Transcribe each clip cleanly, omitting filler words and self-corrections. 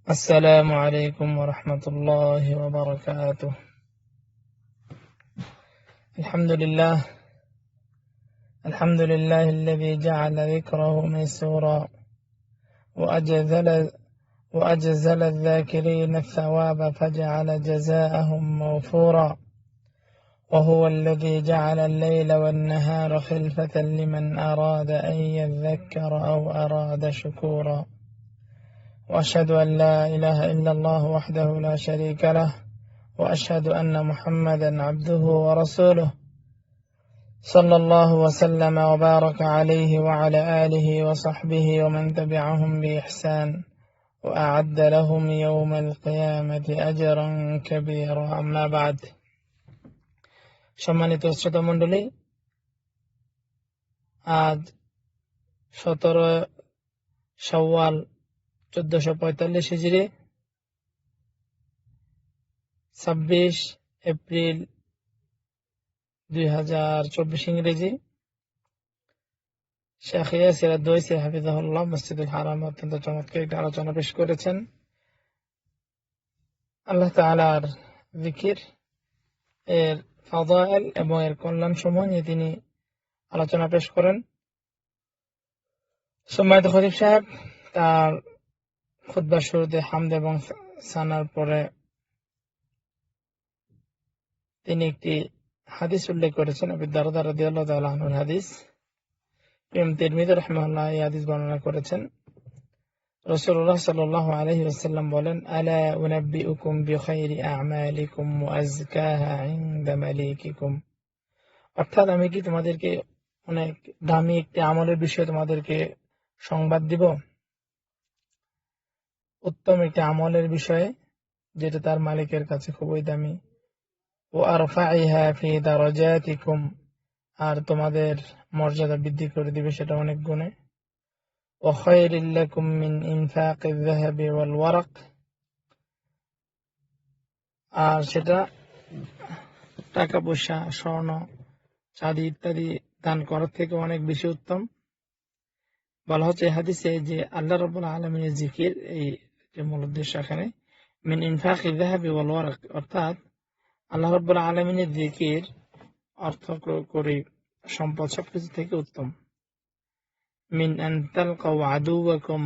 السلام عليكم ورحمة الله وبركاته. الحمد لله الذي جعل ذكره ميسورا وأجزل الذاكرين الثواب فجعل جزاءهم موفورا، وهو الذي جعل الليل والنهار خلفة لمن أراد أن يذكر أو أراد شكورا، وأشهد أن لا إله إلا الله وحده لا شريك له، وأشهد أن محمدا عبده ورسوله صلى الله وسلم وبارك عليه وعلى آله وصحبه ومن تبعهم بإحسان، وأعد لهم يوم القيامة أجرا كبيرا। أما بعد, সম্মানিত শ্রোতা মণ্ডলী, আজ 17 শাওয়াল 1445 হিজরি, 26 এপ্রিল 2024 ইংরেজি। শেখ ইয়াসির আদ-দৌসি হাফিজাহুল্লাহ মসজিদুল হারামে অত্যন্ত চমৎকার একটা আলোচনা পেশ করেছেন। আল্লাহ তাআলার জিকির, এর ফাদাইল এবং এর কল্যাণ সমূহ নিয়ে তিনি আলোচনা পেশ করেন। সম্মানিত খতিব সাহেব তার খুতবার শুরুতে হামদ এবং সানার পরে তিনি একটি হাদিস উল্লেখ করেছেন, আবু দারদা রাদিয়াল্লাহু তাআলা আনহুর হাদিস। ইমাম তিরমিজি রাহিমাহুল্লাহ এই হাদিস বর্ণনা করেছেন। রাসূলুল্লাহ সাল্লাল্লাহু আলাইহি ওয়াসাল্লাম বলেন, আলা উনাব্বিউকুম বিখাইরি আ'মালিকুম ওয়া আযকাহা ইনদা মালিকিকুম। অর্থাৎ, আমি কি তোমাদেরকে অনেক দামি একটি আমলের বিষয়ে তোমাদেরকে সংবাদ দিব, উত্তম একটি আমলের বিষয়ে যেটা তার মালিকের কাছে খুবই দামি। ওয়া আরফাইহা ফি দারাজাতিকুম, আর তোমাদের মর্যাদা বৃদ্ধি করে দিবে সেটা অনেক গুণে। ওয়া খায়রিল লাকুম মিন ইনফাকিয যাহাবি ওয়াল ওয়ারাক, আর সেটা টাকা পয়সা, স্বর্ণ, চাঁদি ইত্যাদি দান করার থেকে অনেক বেশি উত্তম। বলা হচ্ছে এই হাদিসে যে আল্লাহ রাব্বুল আলামিনের জিকির, এই যে মূল উদ্দেশ্য এখানে মিন ইনফাকিয যাহাবি ওয়াল ওয়ারাক, অর্থাৎ আল্লাহ রাব্বুল আলামিনের জিকির অর্থ করে সম্পদ সবকিছু থেকে উত্তম। মিন আন তালকাউ আদুওয়াকুম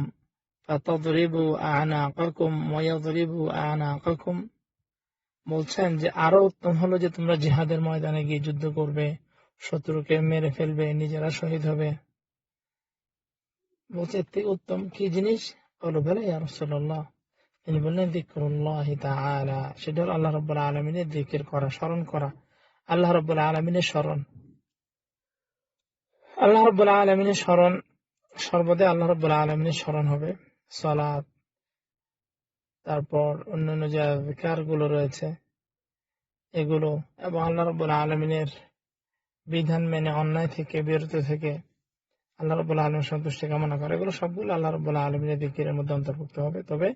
ফাতাদরিবু আ'নাকাকুম ওয়া ইয়াদরিবু আ'নাকাকুম, বলছেন যে আরো উত্তম হলো যে তোমরা জিহাদের ময়দানে গিয়ে যুদ্ধ করবে, শত্রুকে মেরে ফেলবে, নিজেরা শহীদ হবে। বলছে এর থেকে উত্তম কি জিনিস? বলো বলে ইয়া রাসূলুল্লাহ। তিনি বললেন যিকরুল্লাহি তাআলা, সেটা হলো আল্লাহ রাব্বুল আলামিনের জিকির করা, স্মরণ করা, আল্লাহ রাব্বুল আলামিনের স্মরণ। আল্লাহ রাব্বুল আলামিনের স্মরণ, সর্বদাই আল্লাহ রাব্বুল আলামিনের স্মরণ হবে। সালাত, তারপর অন্যান্য যে আযকার গুলো রয়েছে এগুলো, এবং আল্লাহ রাব্বুল আলামিনের বিধান মেনে অন্যায় থেকে বিরত থেকে আল্লাহ রাব্বুল আলামিনের সন্তুষ্টি কামনা করা, এগুলো সবগুলো আল্লাহ রাব্বুল আলামিনের জিকিরের মধ্যে অন্তর্ভুক্ত হবে। তবে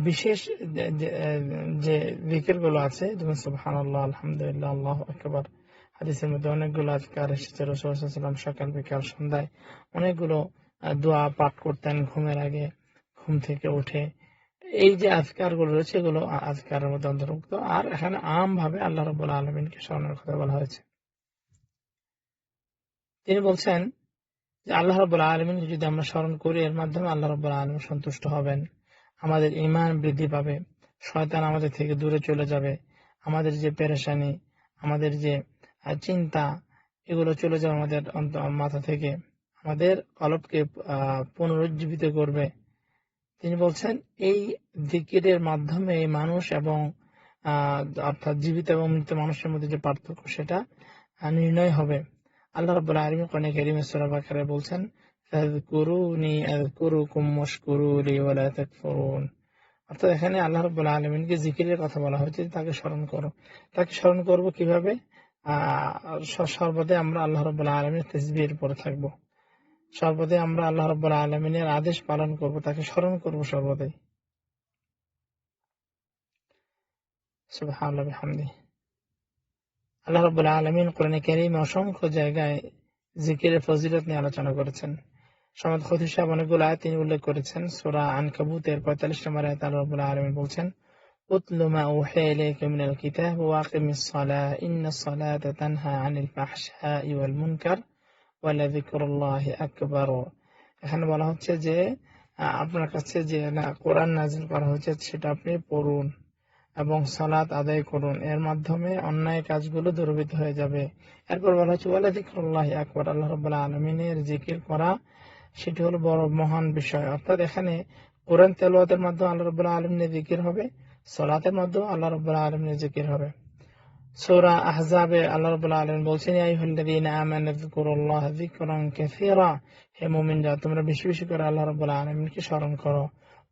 বিশেষ যে জিকির গুলো আছে, যেমন সুবহানাল্লাহ, আলহামদুলিল্লাহ, আল্লাহু আকবার, হাদিসের মধ্যে অনেকগুলো আজকার এসেছে। রাসূল সাল্লাল্লাহু আলাইহি ওয়াসাল্লাম সকাল বিকাল সন্ধ্যায় অনেকগুলো দোয়া পাঠ করতেন ঘুমের আগে, ঘুম থেকে উঠে। এই যে আজকার গুলো রয়েছে এগুলো আজকারের মধ্যে অন্তর্ভুক্ত। আর এখানে আম ভাবে আল্লাহ রাব্বুল আলামিনকে স্মরণের কথা বলা হয়েছে। তিনি বলছেন যে আল্লাহ রাব্বুল আলামিনকে যদি আমরা স্মরণ করি, এর মাধ্যমে আল্লাহ রাব্বুল আলামিন সন্তুষ্ট হবেন, আমাদের ঈমান বৃদ্ধি পাবে, শয়তান আমাদের থেকে দূরে চলে যাবে, আমাদের যে পেরেশানি, আমাদের যে চিন্তা, এগুলো চলে যাবে আমাদের মাথা থেকে, আমাদের কলবকে পুনরুজ্জীবিত করবে। তিনি বলছেন এই জিকিরের মাধ্যমে মানুষ এবং অর্থাৎ জীবিত এবং মৃত মানুষের মধ্যে যে পার্থক্য সেটা নির্ণয় হবে। আল্লাহ রাব্বুল আলামিন কোরআনে কারীমে সূরা বাকারায় বলছেন, ফাযকুরুনি আযকুরুকুম ওয়াশকুরুলি ওয়া লা তাকফুরুন। অর্থাৎ এখানে আল্লাহ রাব্বুল আলামিনকে জিকিরের কথা বলা হয়েছে, তাকে স্মরণ করো। তাকে স্মরণ করব কিভাবে? সর্বদাই আমরা আল্লাহ রাব্বুল আলামিনের তাসবিহের পরে থাকব, সর্বদাই আমরা আল্লাহ রাব্বুল আলামিনের আদেশ পালন করব, তাকে স্মরণ করব সর্বদাই। সুবহানাল্লাহি ওয়া বিহামদিহি। আল্লাহ রাব্বুল আলামিন কোরআনে কারীমে অসংখ্য জায়গায় জিকিরের ফজিলত নিয়ে আলোচনা করেছেন। সমাদ খতিব সাহেব অনেকগুলো আয়াত তিনি উল্লেখ করেছেন। সূরা আনকাবুতের 45 নম্বর আয়াতে আল্লাহ রাব্বুল আলামিন বলছেন, উতলু মা উহিয়া ইলাইকা মিনাল কিতাব ওয়া আকিমিস সালাহ ইন্নাস সালাতা তানহা আনিল ফাহশাই ওয়াল মুনকার ওয়া লাযিকরুল্লাহি আকবার। এখানে বলা হচ্ছে যে আপনার কাছে যে কোরআন নাযিল করা হয়েছে সেটা আপনি পড়ুন এবং সালাত আদায় করুন, এর মাধ্যমে অন্যায় কাজগুলো দূরীভূত হয়ে যাবে। এরপর বলা হচ্ছে ওয়া লাযিকরুল্লাহি আকবার, আল্লাহ রাব্বুল আলামিনের জিকির করা সেটি হলো বড় মহান বিষয়। অর্থাৎ এখানে কোরআন তেলাওয়াতের মাধ্যমে আল্লাহ রাব্বুল আলামিনের জিকির হবে, সালাতের মাধ্যমে আল্লাহ রাব্বুল আলামিনের জিকির হবে। সূরা আহজাবে আল্লাহ রাব্বুল আলামিন বলছেন, ইয়া আইয়ুহাল্লাযীনা আমানু যিকুরুল্লাহা যিকরান কাসীরা, হে মুমিনরা তোমরা বেশি বেশি করে আল্লাহ রাব্বুল আলামিনকে স্মরণ করো।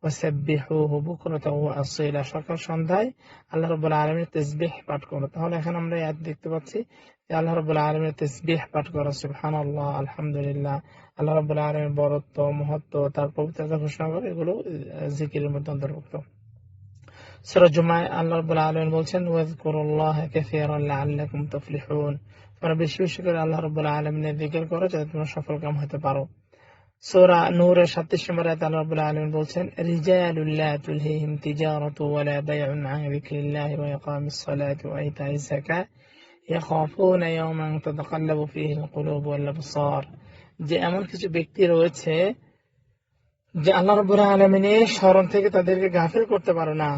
ওয়াসাব্বিহুহু বুকরাতাও ওয়া আসীলা, সকাল সন্ধ্যায় আল্লাহ রাব্বুল আলামিনের তাসবিহ পাঠ করো। তাহলে এখানে আমরা আয়াত দেখতে পাচ্ছি যে আল্লাহ রাব্বুল আলামিনের তাসবিহ পাঠ করা, সুবহানাল্লাহ, আলহামদুলিল্লাহ, আল্লাহ রাব্বুল আলামিনের বরত্ব, মহত্ব, তার পবিত্রতা ঘোষণা করে, এগুলো জিকিরের মধ্যে অন্তর্ভুক্ত। সূরা জুমায় আল্লাহ রাব্বুল আলামিন বলছেন, ওয়াযকুরুল্লাহা কাসীরান লাআল্লাকুম তুফলিহুন, তোমরা বেশি বেশি করে আল্লাহ রাব্বুল আলামিনের জিকির করো যাতে তোমরা সফলকাম হতে পারো। সূরা নূরের 37 নম্বর আয়াতে আল্লাহ রাব্বুল আলামিন বলছেন, রিজালুল লা তুলহিহিম তিজারাতু ওয়ালা বাইউন আন যিকরিল্লাহি ওয়া ইকামিস সালাতি ওয়া ইতাইজ যাকাত ইয়াখাফুনা ইয়াওমান তাতাকাল্লাবু ফীহিল কুলুব ওয়াল আবসার, যে এমন কিছু ব্যক্তি রয়েছে যে আল্লাহ রাব্বুল আলামিনের স্মরণ থেকে তাদেরকে গাফিল করতে পারে না,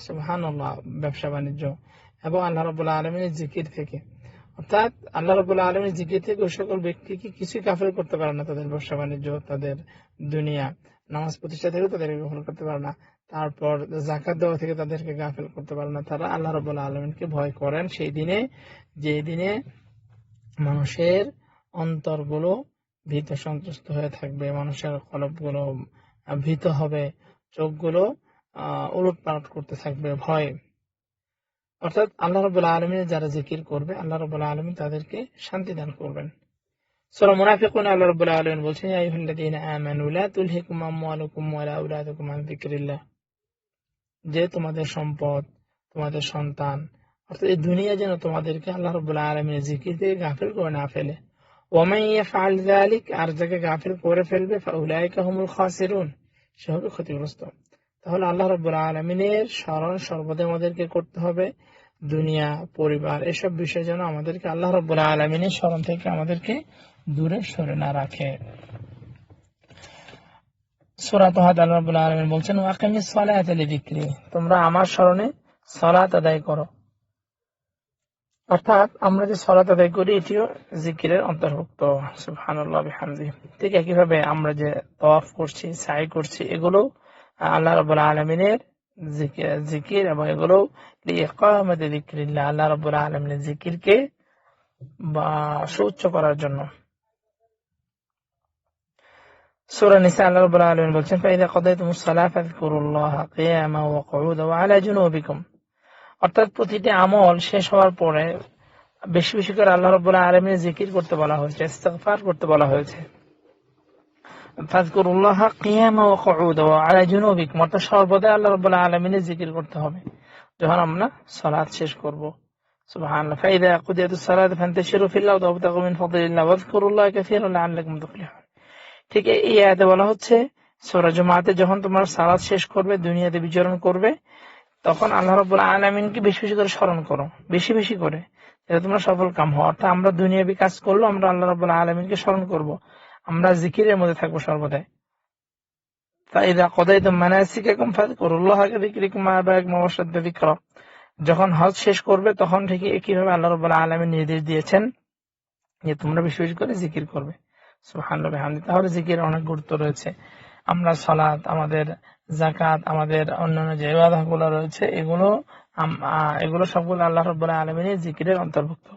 সুবহানাল্লাহ, ব্যবসা বাণিজ্য এবং আল্লাহ রাব্বুল আলামিনের জিকির থেকে। অর্থাৎ আল্লাহ রাব্বুল আলামিনের জিকির থেকে ওই সকল ব্যক্তিকে কিছুই গাফিল করতে পারে না, তাদের ব্যবসা বাণিজ্য, তাদের দুনিয়া, নামাজ প্রতিষ্ঠা থেকে তাদেরকে গাফিল করতে পারে না, তারপর যাকাত দেওয়া থেকে তাদেরকে গাফিল করতে পারে না। তারা আল্লাহ রাব্বুল আলামিনকে ভয় করেন সেই দিনে, যে দিনে মানুষের অন্তরগুলো ভীত সন্ত্রস্ত হয়ে থাকবে, মানুষের কলবগুলো ভীত হবে, চোখগুলো উলটপালট করতে থাকবে ভয়। অর্থাৎ আল্লাহ রাব্বুল আলামিনের যারা জিকির করবে আল্লাহ রাব্বুল আলামিন তাদেরকে শান্তি দান করবেন। সূরা মুনাফিকুন আল্লাহ রাব্বুল আলামিন বলছেন, ইয়া আইয়ুহাল্লাযীনা আমানু লা তুলহিকুম আমওয়ালুকুম ওয়ালা আওলাদুকুম আন যিকরিল্লাহ, যে তোমাদের সম্পদ, তোমাদের সন্তান, অর্থাৎ এই দুনিয়া যেন তোমাদেরকে আল্লাহ রাব্বুল আলামিনের জিকির থেকে গাফিল করে না ফেলে। ওয়া মান ইয়াফআল যালিক, আর যাকে গাফিল করে ফেলবে, ফাউলাইকা হুমুল খাসিরুন, সে হবে ক্ষতিগ্রস্ত। তাহলে আল্লাহ রাব্বুল আলামিনের স্মরণ সর্বদা আমাদেরকে করতে হবে। দুনিয়া, পরিবার, এসব বিষয় যেন আমাদেরকে আল্লাহ রাব্বুল আলামিনের স্মরণ থেকে আমাদেরকে দূরে সরে না রাখে। সূরা তাহা আল্লাহ রাব্বুল আলামিন বলছেন, ওয়া আকিমিস সালাতা লিযিকরি, তোমরা আমার স্মরণে সালাত আদায় করো। অর্থাৎ আমরা যে সালাত আদায় করি এটিও জিকিরের অন্তর্ভুক্ত, সুবহানাল্লাহ বিহামদিহি। ঠিক একইভাবে আমরা যে তাওয়াফ করছি, সাই করছি, এগুলো আল্লাহ রাব্বুল আলামিনের জিকির এবং এগুলো লিইকামাতি যিকরিল্লাহ, আল্লাহ রাব্বুল আলামিনের জিকিরকে বা সুউচ্চ করার জন্য। সূরা নিসা আল্লাহ রাব্বুল আলামিন বলছেন, ফাইযা কাদাইতুমুস সালাতা ফাযকুরুল্লাহা কিয়ামান ওয়া কুউদান ওয়া আলা জুনুবিকুম, অর্থাৎ প্রতিটি আমল শেষ হওয়ার পরে বেশি বেশি করে আল্লাহ রাব্বুল আলামিনের জিকির করতে বলা হয়েছে, ইস্তিগফার করতে বলা হয়েছে। ফাযকুরুল্লাহা কিয়ামান ওয়া কুউদান ওয়া আলা জুনুবিকুম, অর্থাৎ সর্বদা আল্লাহ রাব্বুল আলামিনের জিকির করতে হবে যখন আমরা সালাত শেষ করব। সুবহানাল্লাহ। ফাইযা কুদিয়াতুস সালাতু ফান্তাশিরু ফিল আরদি ওয়াবতাগু মিন ফাদলিল্লাহ ওয়াযকুরুল্লাহা কাসীরান লাআল্লাকুম তুফলিহুন। ঠিক এই আয়াতে বলা হচ্ছে, সূরা জুমাতে যখন তোমরা সালাত শেষ করবে, দুনিয়াতে বিচরণ করবে, তখন আল্লাহ রাব্বুল আলামিনকে বেশি বেশি করে স্মরণ করো, বেশি বেশি করে, যাতে তোমরা সফল কাম হও। অর্থাৎ আমরা দুনিয়াবি কাজ করলেও আমরা আল্লাহ রাব্বুল আলামিনকে স্মরণ করব, আমরা জিকিরের মধ্যে থাকবো সর্বদাই। ফাইযা কাদাইতুম মানাসিকাকুম ফাযকুরুল্লাহা কাযিকরিকুম আবায়াকুম ওয়া আশাদ্দা যিকরা, যখন হজ শেষ করবে তখন থেকে একইভাবে আল্লাহ রাব্বুল আলামিন নির্দেশ দিয়েছেন যে তোমরা বেশি বেশি করে জিকির করবে, সুবহানাল্লাহ বিহামদিহি। তাহলে জিকিরের অনেক গুরুত্ব রয়েছে। আমরা সালাত, আমাদের যাকাত, আমাদের অন্যান্য যে ইবাদতগুলো রয়েছে, এগুলো সবগুলো আল্লাহ রাব্বুল আলামিনের জিকিরের অন্তর্ভুক্ত।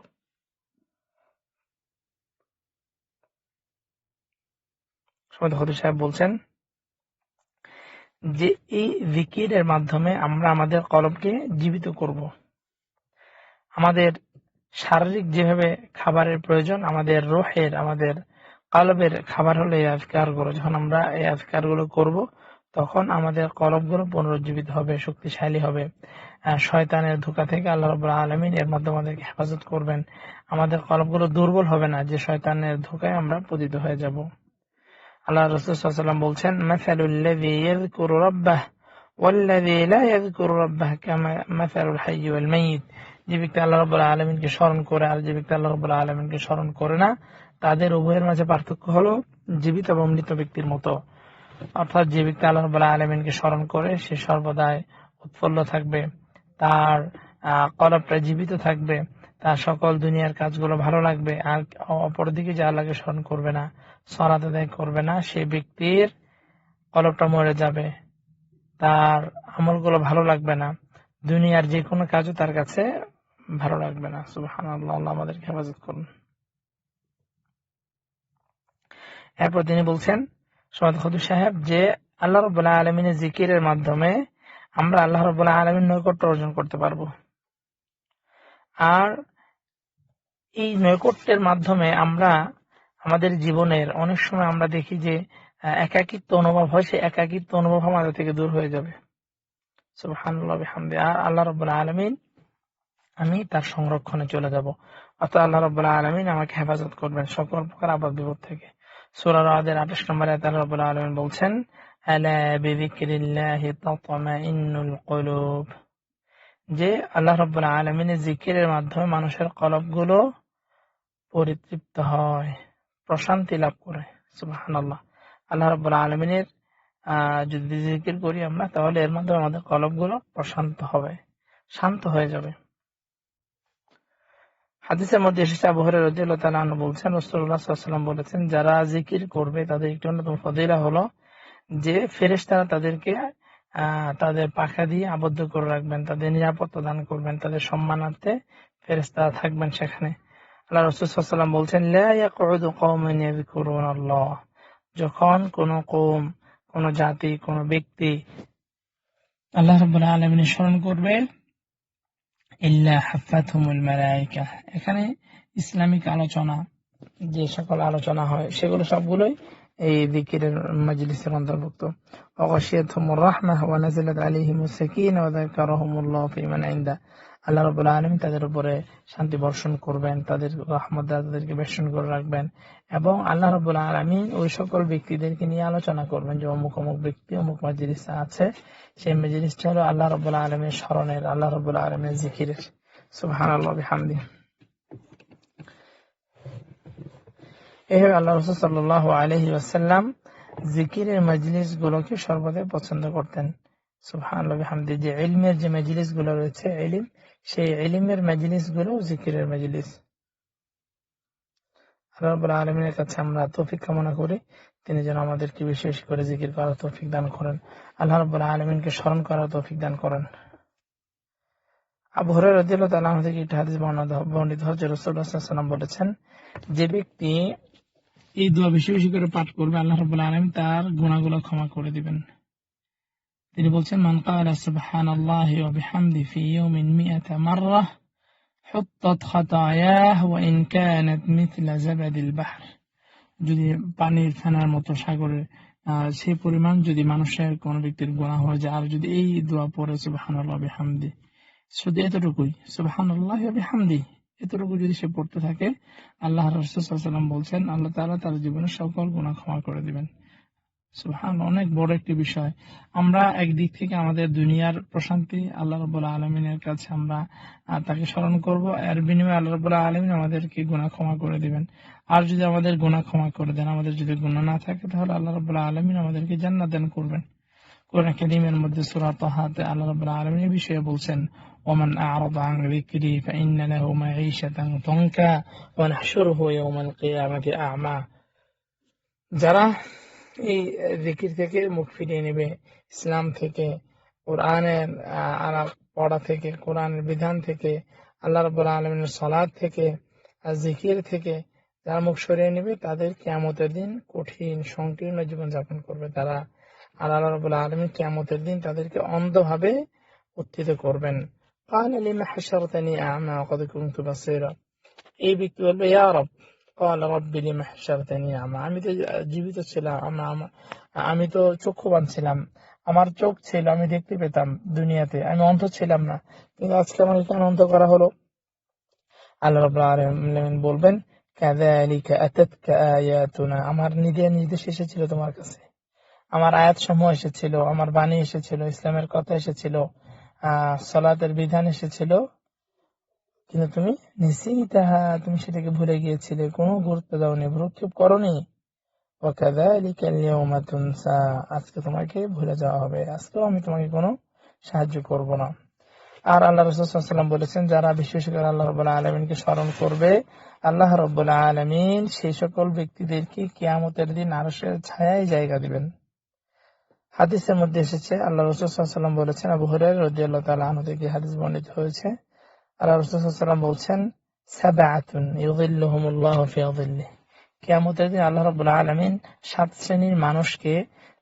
সৈয়দ খতিব সাহেব বলছেন যে এই জিকিরের মাধ্যমে আমরা আমাদের কলবকে জীবিত করব। আমাদের শারীরিক যেভাবে খাবারের প্রয়োজন, আমাদের রূহের, আমাদের কলবের খাবার হলো এই আজকারগুলো। যখন আমরা এই আজকারগুলো করব তখন আমাদের কলবগুলো পুনরুজ্জীবিত হবে, শক্তিশালী হবে। শয়তানের ধোঁকা থেকে আল্লাহ রাব্বুল আলামিন এর মাধ্যমে আমাদেরকে হেফাজত করবেন। আমাদের কলবগুলো দুর্বল হবে না যে শয়তানের ধোঁকায় আমরা পতিত হয়ে যাব। আল্লাহ রাসূল সাল্লাল্লাহু আলাইহি ওয়াসাল্লাম বলছেন, মাসালুল্লাযী ইয়াযকুরু রাব্বাহ ওয়াল্লাযী লা ইয়াযকুরু রাব্বাহ কামা মাসালুল হাইয়্যি ওয়াল মাইয়িত। যে ব্যক্তি আল্লাহ রাব্বুল আলামিনকে স্মরণ করে আর যে ব্যক্তি আল্লাহ রাব্বুল আলামিনকে স্মরণ করে না, তাদের উভয়ের মাঝে পার্থক্য হলো জীবিত এবং মৃত ব্যক্তির মতো। অর্থাৎ যে ব্যক্তি আল্লাহ রাব্বুল আলামিনকে স্মরণ করে সে সর্বদাই উৎফুল্ল থাকবে, তার কলবটা জীবিত থাকবে, তার সকল দুনিয়ার কাজগুলো ভালো লাগবে। আর অপরদিকে যে আল্লাহকে স্মরণ করবে না, সালাত আদায় করবে না, সে ব্যক্তির কলবটা মরে যাবে, তার আমলগুলো ভালো লাগবে না, দুনিয়ার যে কোনো কাজও তার কাছে ভালো লাগবে না। সুবহানাল্লাহ, আল্লাহ আমাদেরকে হেফাজত করুন। এরপর তিনি বলছেন সৈয়দ খতিব সাহেব যে আল্লাহ রাব্বুল আলামিনের জিকিরের মাধ্যমে আমরা আল্লাহ রাব্বুল আলামিনের নৈকট্য অর্জন করতে পারবো। আর এই নৈকট্যের মাধ্যমে আমরা আমাদের জীবনের অনেক সময় আমরা দেখি যে একাকিত্ব অনুভব হয়, সেই একাকিত্ব অনুভব আমাদের থেকে দূর হয়ে যাবে। সুবহানাল্লাহ বিহামদি। আর আল্লাহ রাব্বুল আলামিন, আমি তার সংরক্ষণে চলে যাব, অর্থাৎ আল্লাহ রাব্বুল আলামিন আমাকে হেফাজত করবেন সকল প্রকার আপদ বিপদ থেকে। সূরা রাদের 28 নম্বরে আল্লাহ রাব্বুল আলামিন বলছেন, আলা বিযিকরিল্লাহি তাতমাইন্নুল কুলুব, যে আল্লাহ রাব্বুল আলামিনের জিকিরের মাধ্যমে মানুষের কলবগুলো পরিতৃপ্ত হয়, প্রশান্তি লাভ করে। সুবহানাল্লাহ। আল্লাহ রাব্বুল আলামিনের যদি জিকির করি আমরা, তাহলে এর মাধ্যমে আমাদের কলবগুলো প্রশান্ত হবে, শান্ত হয়ে যাবে। হাদিসের মধ্যে এসেছে, আবু হুরায়রা রাদিয়াল্লাহু তাআলা আনহু বলছেন, রাসূলুল্লাহ সাল্লাল্লাহু আলাইহি ওয়াসাল্লাম বলেছেন, যারা জিকির করবে তাদের একটি অন্যতম ফজিলা হলো যে ফেরেশতারা তাদেরকে তাদের পাখা দিয়ে আবদ্ধ করে রাখবেন, তাদের নিরাপত্তা দান করবেন, তাদের সম্মানার্থে ফেরেশতারা থাকবেন সেখানে। আল্লাহ রাসূল সাল্লাল্লাহু আলাইহি ওয়াসাল্লাম বলছেন, লা ইয়াকউদু কওমুন ইয়াযকুরুনাল্লাহ, যখন কোন কওম, কোন জাতি, কোন ব্যক্তি আল্লাহ রাব্বুল আলামিনের স্মরণ করবে, ইল্লা হাফাতহুমুল মালায়েকা, এখানে ইসলামিক আলোচনা, যে সকল আলোচনা হয় সেগুলো সবগুলোই এই যিকিরের মাজলিসের অন্তর্ভুক্ত। ওয়াগাশিয়াতহুমুর রাহমাহ ওয়া নাযালাত আলাইহিমুস সাকিনা ওয়া যাকারাহুমুল্লাহু ফি মান ইনদা, আল্লাহ রাব্বুল আলামিন তাদের উপরে শান্তি বর্ষণ করবেন, তাদের রহমত দ্বারা তাদেরকে বেষ্টন করে রাখবেন, এবং আল্লাহ রাব্বুল আলামিন ওই সকল ব্যক্তিদেরকে নিয়ে আলোচনা করবেন যে অমুক অমুক ব্যক্তি অমুক মাজলিসে আছে, সেই মাজলিসটা হলো আল্লাহ রাব্বুল আলামিনের স্মরণের, আল্লাহ রাব্বুল আলামিনের জিকিরের। সুবহানাল্লাহ বিহামদি। এইভাবে আল্লাহ রাসূল সাল্লাল্লাহু আলাইহি ওয়াসাল্লাম জিকিরের মাজলিস গুলোকে সর্বদাই পছন্দ করতেন। সুবহানাল্লাহ বিহামদি। যে ইলমের যে মাজলিস গুলো রয়েছে, ইলম, সেই ইলমের মাজলিস গুলো জিকিরের মাজলিস। আল্লাহ রাব্বুল আলামিনের কাছে আমরা তৌফিক কামনা করি, তিনি যেন আমাদেরকে বিশেষ করে জিকির করার তৌফিক দান করেন, আল্লাহ রাব্বুল আলামিনকে স্মরণ করার তৌফিক দান করেন। আবু হুরায়রা রাদিয়াল্লাহু তাআলা আনহু থেকে একটি হাদিস বর্ণিত হচ্ছে, রাসূলুল্লাহ সাল্লাল্লাহু আলাইহি ওয়াসাল্লাম বলেছেন, যে ব্যক্তি এই দোয়া বেশি বেশি করে পাঠ করবে, আল্লাহ রাব্বুল আলামিন তার গুনাহগুলো ক্ষমা করে দিবেন। তিনি বলছেন, মান ক্বালা সুবহানাল্লাহি ওয়া বিহামদি ফি ইয়াউমিন মিআতা মাররা হুত্তাত খাতায়াহু ওয়া ইন কানাত মিথলা জাবাদিল বাহর, যদি পানির ফেনার মতো সাগরের সেই পরিমাণ যদি মানুষের কোন ব্যক্তির গুনাহ হয়ে যায়, আর যদি এই দোয়া পড়ে সুবহানাল্লাহ ওয়া বিহামদি, শুধু এতটুকুই সুবহানাল্লাহ ওয়া বিহামদি, এতটুকু যদি সে পড়তে থাকে, আল্লাহ রাসূল সাল্লাল্লাহু আলাইহি ওয়াসাল্লাম বলছেন আল্লাহ তাআলা তার জীবনের সকল গুনাহ ক্ষমা করে দিবেন। সুবহানাল্লাহ, অনেক বড় একটি বিষয়। আমরা একদিক থেকে আমাদের দুনিয়ার প্রশান্তি, আল্লাহ রাব্বুল আলামিনের কাছে আমরা তাকে স্মরণ করব, এর বিনিময়ে আল্লাহ রাব্বুল আলামিন আমাদেরকে গুনাহ ক্ষমা করে দিবেন। আর যদি আমাদের গুনাহ ক্ষমা করে দেন, আমাদের যদি গুনাহ না থাকে, তাহলে আল্লাহ রাব্বুল আলামিন আমাদেরকে জান্নাত দান করবেন। কোরআন কারীমের মধ্যে সূরা তাহাতে আল্লাহ রাব্বুল আলামিন এই বিষয়ে বলছেন, ওমান আ'রাদা আন যিকরি ফাইন্না লাহু মাঈশাতান দানকা ওয়া নাহশুরুহু ইয়াওমাল কিয়ামাতি আ'মা, যারা এই জিকির থেকে মুখ ফিরিয়ে নেবে, ইসলাম থেকে, কোরআনের পড়া থেকে, কোরআনের বিধান থেকে, আল্লাহ রাব্বুল আলামিনের সালাত থেকে, জিকির থেকে যারা মুখ সরিয়ে নেবে, তাদের কিয়ামতের দিন কঠিন সংকীর্ণ জীবন যাপন করবে তারা। আর আল্লাহ রাব্বুল আলামিন কিয়ামতের দিন তাদেরকে অন্ধভাবে উত্থিত করবেন। ক্বালা লিমা হাশারতানি আ'মা ওয়া ক্বাদ কুনতু বাসীরা, এই ব্যক্তি বলবে, ইয়া রব, ক্বালা রাব্বি লিমা হাশারতানি আ'মা, আমি তো জীবিত ছিলাম, আমি তো চক্ষুবান ছিলাম, আমার চোখ ছিল, আমি দেখতে পেতাম দুনিয়াতে, আমি অন্ধ ছিলাম না, কিন্তু আজকে আমাকে কেন অন্ধ করা হলো? আল্লাহ রাব্বুল আলামিন বলবেন, কাযালিকা আতাতকা আয়াতুনা, আমার নির্দেশ এসেছিল তোমার কাছে, আমার আয়াত সমূহ এসেছিল, আমার বাণী এসেছিল, ইসলামের কথা এসেছিল, সালাতের বিধান এসেছিল, কিন্তু তুমি নিসিতাহা, তুমি সেটাকে ভুলে গিয়েছিলে, কোনো গুরুত্ব দাওনি, ভ্রুক্ষেপ করনি। ওয়াকাযালিকা আল-ইয়াওমা তুনসা, আজকে তোমাকে ভুলে যাওয়া হবে, আজকেও আমি তোমাকে কোনো সাহায্য করব না। আর আল্লাহ রাসূল সাল্লাল্লাহু আলাইহি ওয়াসাল্লাম বলেছেন, যারা বিশেষ করে আল্লাহ রাব্বুল আলামিনকে স্মরণ করবে, আল্লাহ রাব্বুল আলামিন সেই সকল ব্যক্তিদেরকে কিয়ামতের দিন আরশের ছায়ায় জায়গা দিবেন। হাদিসের মধ্যে এসেছে, আল্লাহ রাসূল সাল্লাল্লাহু আলাইহি ওয়াসাল্লাম বলেছেন, আবু হুরায়রা রাদিয়াল্লাহু তাআলা আনহু থেকে হাদিস বর্ণিত হয়েছে, আল্লাহ রাসূল সাল্লাল্লাহু আলাইহি ওয়াসাল্লাম বলছেন, সাবআতুন ইউযিল্লুহুমুল্লাহু ফি যিল্লিহি, কিয়ামতের দিন আল্লাহ রাব্বুল আলামিন 7 শ্রেণীর মানুষকে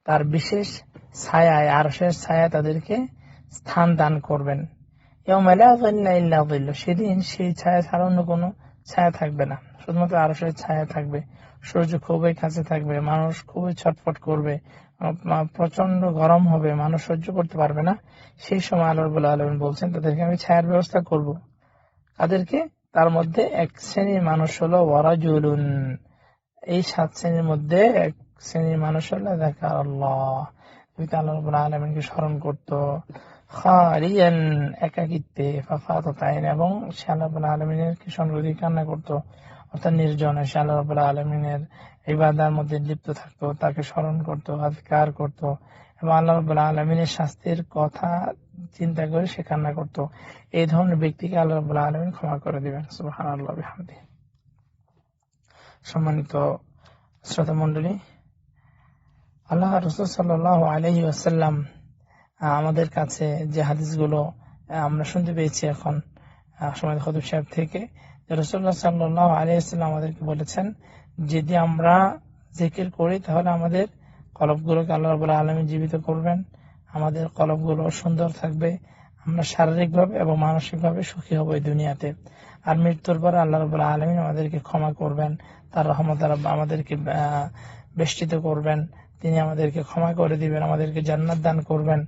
তার বিশেষ ছায়ায়, আরশের ছায়ায় তাদেরকে স্থান দান করবেন। ইয়াওমা লা যিল্লা ইল্লা যিল্লুহু, সেদিন সেই ছায়া ছাড়া অন্য কোনো ছায়া থাকবে না, শুধুমাত্র আরশের ছায়া থাকবে। সূর্য খুবই কাছে থাকবে, মানুষ খুবই ছটফট করবে, প্রচন্ড গরম হবে, মানুষ সহ্য করতে পারবে না। সেই সময় আল্লাহ রাব্বুল আলামিন বলছেন, তাদেরকে আমি ছায়ার ব্যবস্থা করব। তাদেরকে, তার মধ্যে এক শ্রেণীর মানুষ হলো ওয়ারাজুলুন, এই 7 শ্রেণীর মধ্যে এক শ্রেণীর মানুষ হলো যাকারাল্লাহ, আল্লাহ রাব্বুল আলামিনকে স্মরণ করতো, খালিয়ান, একাকিত্বে, ফাফাতাত আইন, এবং সে আল্লাহ রাব্বুল আলামিনের কি স্মরণ করে কান্না করতো, অর্থাৎ নির্জনে সে আল্লাহ রাব্বুল আলামিনের ইবাদার মধ্যে লিপ্ত থাকতো, তাকে স্মরণ করতো, আযকার করতো, এবং আল্লাহ রাব্বুল আলামিনের শাস্তির কথা চিন্তা করে সে কান্না করতো। এই ধরনের ব্যক্তিকে আল্লাহ রাব্বুল আলামিন ক্ষমা করে দিবেন। সুবহানাল্লাহ বিহামদিহি। সম্মানিত শ্রোতা মণ্ডলী, আল্লাহ রাসূল সাল্লাল্লাহু আলাইহি ওয়াসাল্লাম আমাদের কাছে যে হাদিসগুলো আমরা শুনতে পেয়েছি এখন সময় খতিব সাহেব থেকে, রাসূলুল্লাহ সাল্লাল্লাহু আলাইহি ওয়াসাল্লাম আমাদেরকে বলেছেন, যদি আমরা জিকির করি তাহলে আমাদের কলবগুলোকে আল্লাহ রাব্বুল আলামিন জীবিত করবেন, আমাদের কলবগুলো সুন্দর থাকবে, আমরা শারীরিকভাবে এবং মানসিকভাবে সুখী হব এই দুনিয়াতে। আর মৃত্যুর পরে আল্লাহ রাব্বুল আলামিন আমাদেরকে ক্ষমা করবেন, তার রহমত দ্বারা আমাদেরকে বেষ্টিত করবেন, তিনি আমাদেরকে ক্ষমা করে দিবেন, আমাদেরকে জান্নাত দান করবেন।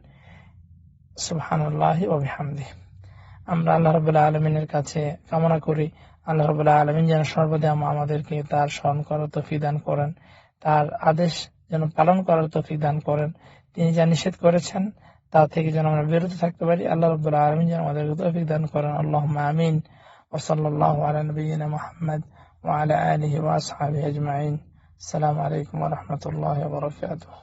সুবহানাল্লাহি ওয়া বিহামদিহি। আমরা আল্লাহ রাব্বুল আলামিনের কাছে কামনা করি, আল্লাহ রাব্বুল আলামিন যেন সর্বদা আমাদেরকে তার স্মরণ করার তৌফিক দান করেন, তার আদেশ যেন পালন করার তৌফিক দান করেন, তিনি যা নিষেধ করেছেন তা থেকে যেন আমরা বিরত থাকতে পারি, আল্লাহ রাব্বুল আলামিন যেন আমাদেরকে তৌফিক দান করেন। আল্লাহুম্মা আমিন। ওয়া সাল্লাল্লাহু আলা নাবিয়িনা মুহাম্মদ ওয়া আলা আলিহি ওয়া আসহাবিহি আজমাইন। আসসালামু আলাইকুম ওয়া রাহমাতুল্লাহি ওয়া বারাকাতুহু।